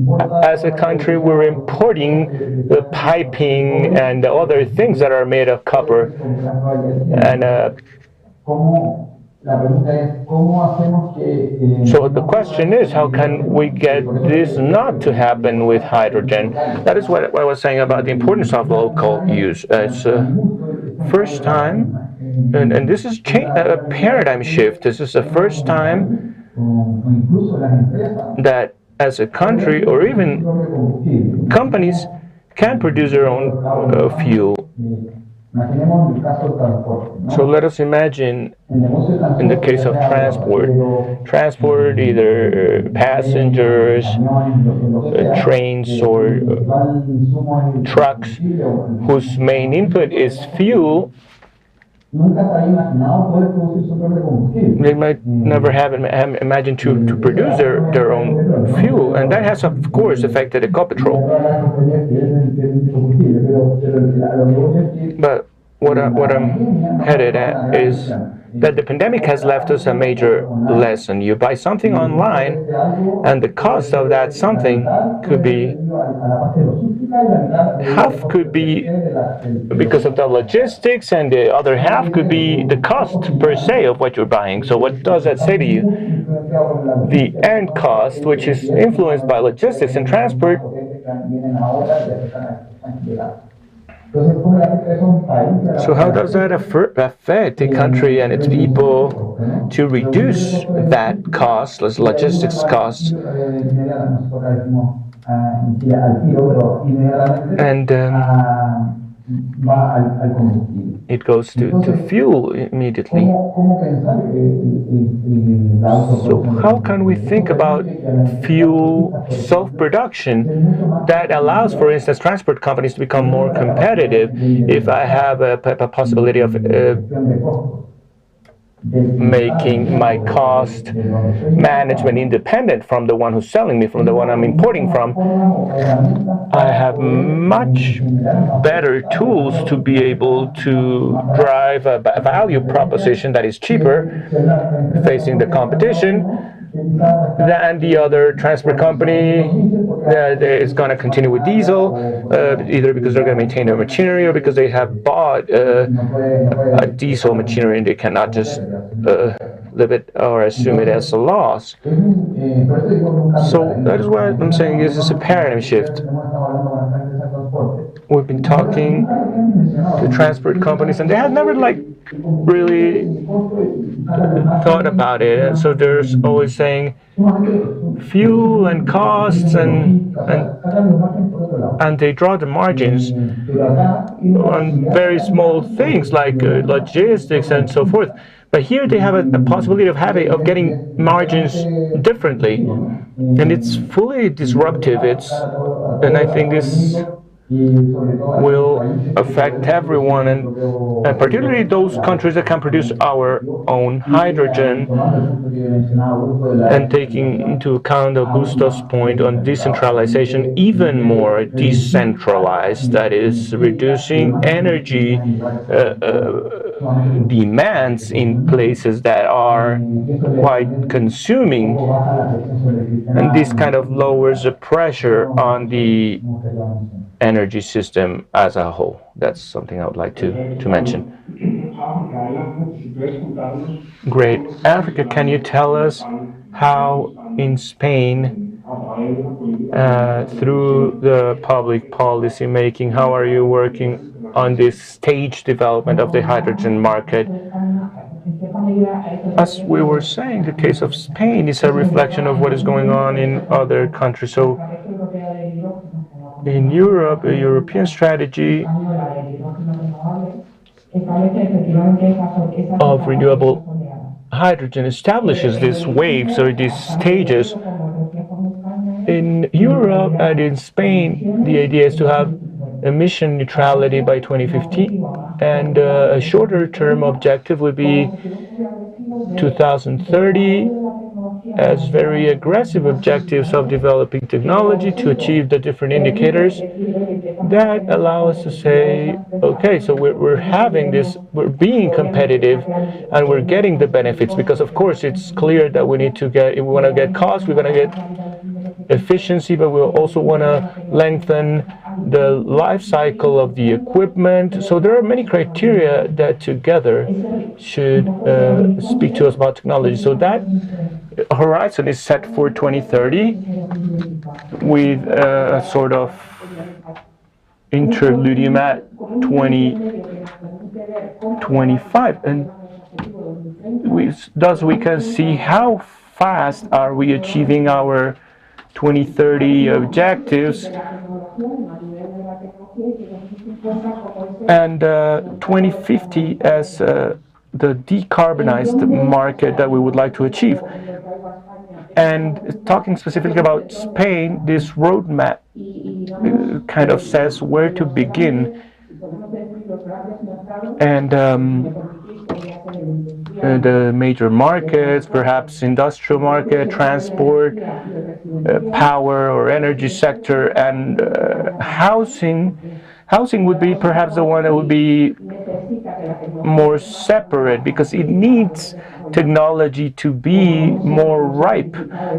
as a country, we're importing the piping and the other things that are made of copper. And so the question is, how can we get this not to happen with hydrogen? That is what I was saying about the importance of local use. It's first time, and this is a paradigm shift. This is the first time that as a country or even companies can produce their own fuel. So let us imagine in the case of transport either passengers, trains or trucks whose main input is fuel. They might never have imagined to produce their own fuel, and that has of course affected Ecopetrol. But what I'm headed at is that the pandemic has left us a major lesson. You buy something online, and the cost of that something could be half could be because of the logistics, and the other half could be the cost per se of what you're buying. So what does that say to you? The end cost, which is influenced by logistics and transport, so how does that affect a country and its people to reduce that cost, those logistics costs? And it goes to fuel immediately. So how can we think about fuel self-production that allows, for instance, transport companies to become more competitive if I have a possibility of making my cost management independent from the one who's selling me, from the one I'm importing from? I have much better tools to be able to drive a value proposition that is cheaper facing the competition than the other transport company that is going to continue with diesel, either because they're going to maintain their machinery or because they have bought a diesel machinery and they cannot just live it or assume it as a loss. So that is what I'm saying, this is a paradigm shift. We've been talking to transport companies and they have never really thought about it, and so there's always saying fuel and costs, and they draw the margins on very small things like logistics and so forth. But here they have a possibility of getting margins differently, and it's fully disruptive. And I think this will affect everyone, and particularly those countries that can produce our own hydrogen. And taking into account Augusto's point on decentralization, even more decentralized, that is reducing energy demands in places that are quite consuming, and this kind of lowers the pressure on the energy system as a whole. That's something I would like to mention. Great. Africa, can you tell us how in Spain, through the public policy making, how are you working on this stage development of the hydrogen market? As we were saying, the case of Spain is a reflection of what is going on in other countries. So in Europe, a European strategy of renewable hydrogen establishes these waves or these stages. In Europe and in Spain, the idea is to have emission neutrality by 2050, and a shorter term objective would be 2030 as very aggressive objectives of developing technology to achieve the different indicators that allow us to say, okay, so we're having this, we're being competitive and we're getting the benefits, because of course it's clear that we need to get, if we want to get cost, we're going to get efficiency, but we also want to lengthen the life cycle of the equipment. So there are many criteria that together should speak to us about technology. So that horizon is set for 2030 with a sort of interludium at 2025, and thus we can see how fast are we achieving our 2030 objectives, and 2050 as the decarbonized market that we would like to achieve. And talking specifically about Spain, this roadmap kind of says where to begin, and the major markets, perhaps industrial market, transport, power or energy sector, and housing. Housing would be perhaps the one that would be more separate because it needs technology to be more ripe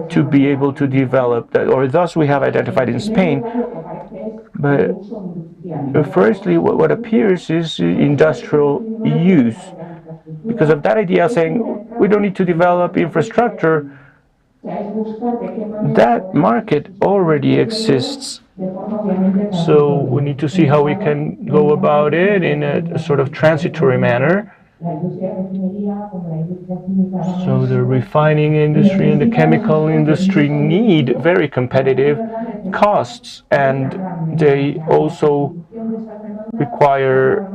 to be able to develop that, or thus we have identified in Spain. But firstly, what appears is industrial use. Because of that idea saying we don't need to develop infrastructure, that market already exists. So we need to see how we can go about it in a sort of transitory manner. So the refining industry and the chemical industry need very competitive costs, and they also require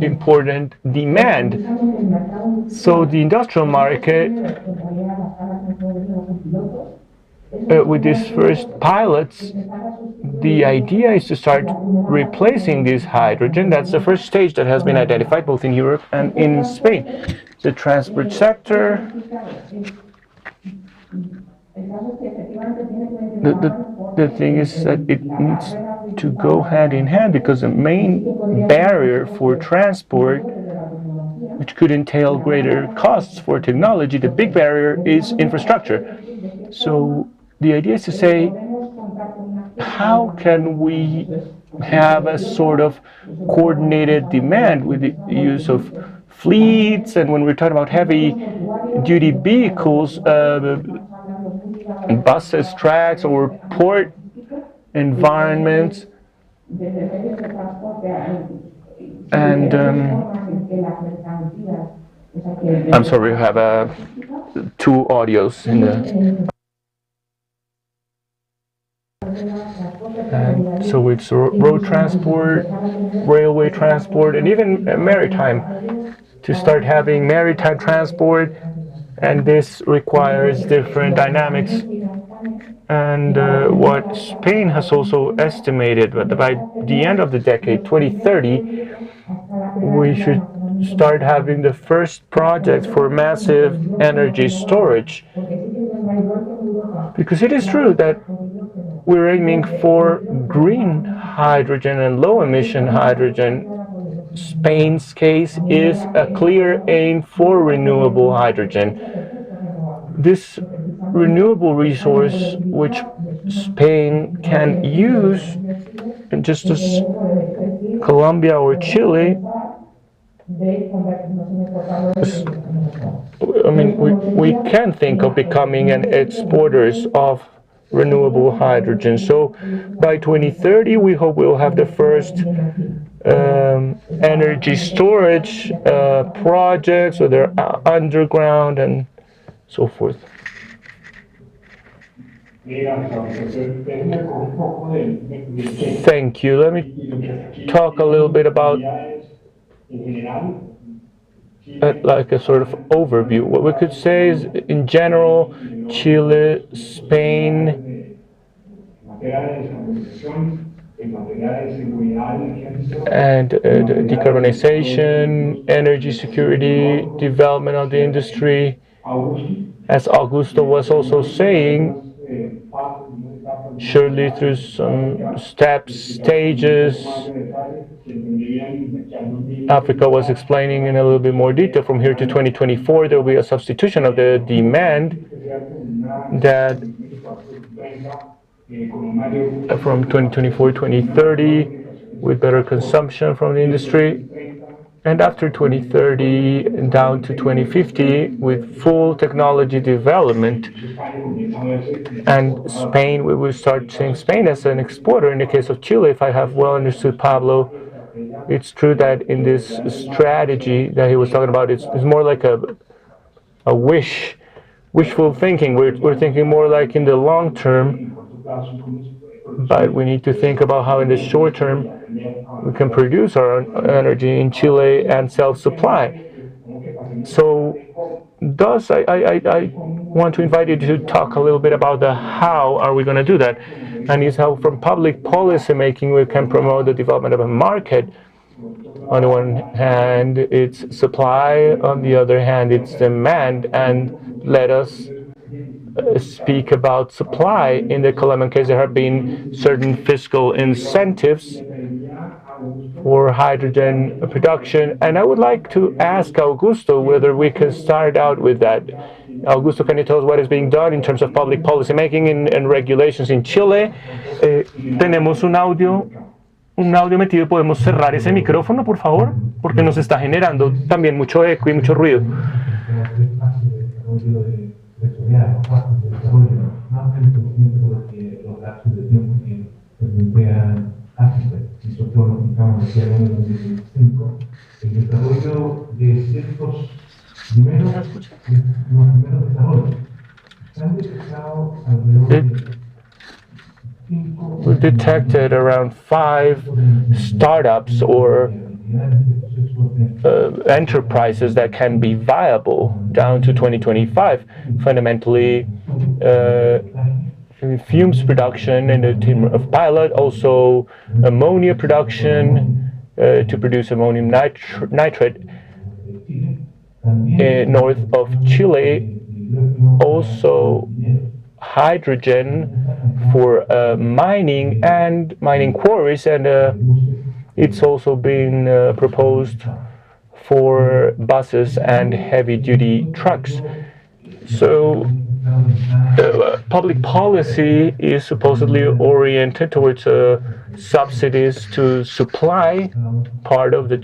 important demand. So the industrial market, with these first pilots, the idea is to start replacing this hydrogen. That's the first stage that has been identified both in Europe and in Spain. The transport sector, the thing is that it needs to go hand in hand because the main barrier for transport, which could entail greater costs for technology, the big barrier is infrastructure. So the idea is to say, how can we have a sort of coordinated demand with the use of fleets, and when we're talking about heavy duty vehicles, buses, tracks, or port environments, and I'm sorry, we have two audios in the. So it's road transport, railway transport, and even maritime. To start having maritime transport, and this requires different dynamics. And what Spain has also estimated, that by the end of the decade, 2030, we should start having the first projects for massive energy storage. Because it is true that we're aiming for green hydrogen and low emission hydrogen. Spain's case is a clear aim for renewable hydrogen. This renewable resource, which Spain can use, and just as Colombia or Chile, I mean, we can think of becoming an exporters of renewable hydrogen. So by 2030, we hope we'll have the first energy storage projects, so they're underground and so forth. Thank you. Let me talk a little bit about like a sort of overview. What we could say is, in general, Chile, Spain, and decarbonization, energy security, development of the industry. As Augusto was also saying, surely through some steps, stages. Africa was explaining in a little bit more detail. From here to 2024, there will be a substitution of the demand that from 2024 2030 with better consumption from the industry, and after 2030 down to 2050 with full technology development. And Spain, we will start seeing Spain as an exporter. In the case of Chile, if I have well understood Pablo, it's true that in this strategy that he was talking about, it's more like a wishful thinking. We're thinking more like in the long term, but we need to think about how in the short term we can produce our own energy in Chile and self-supply. So thus, I want to invite you to talk a little bit about the how are we going to do that, and is how from public policy making we can promote the development of a market. On the one hand, it's supply, on the other hand, it's demand, and let us speak about supply. In the Colombian case, there have been certain fiscal incentives for hydrogen production. And I would like to ask Augusto whether we can start out with that. Augusto, can you tell us what is being done in terms of public policy making and regulations in Chile? Tenemos un audio metido y podemos cerrar ese micrófono, por favor, porque nos está generando también mucho eco y mucho ruido. El desarrollo de ciertos primeros desarrollos. Se han detectado alrededor We detected around 5 startups or enterprises that can be viable down to 2025. Fundamentally, fumes production and a team of pilot, also ammonia production to produce ammonium nitrate north of Chile, also hydrogen for mining and mining quarries, and it's also been proposed for buses and heavy-duty trucks. So public policy is supposedly oriented towards subsidies to supply part of the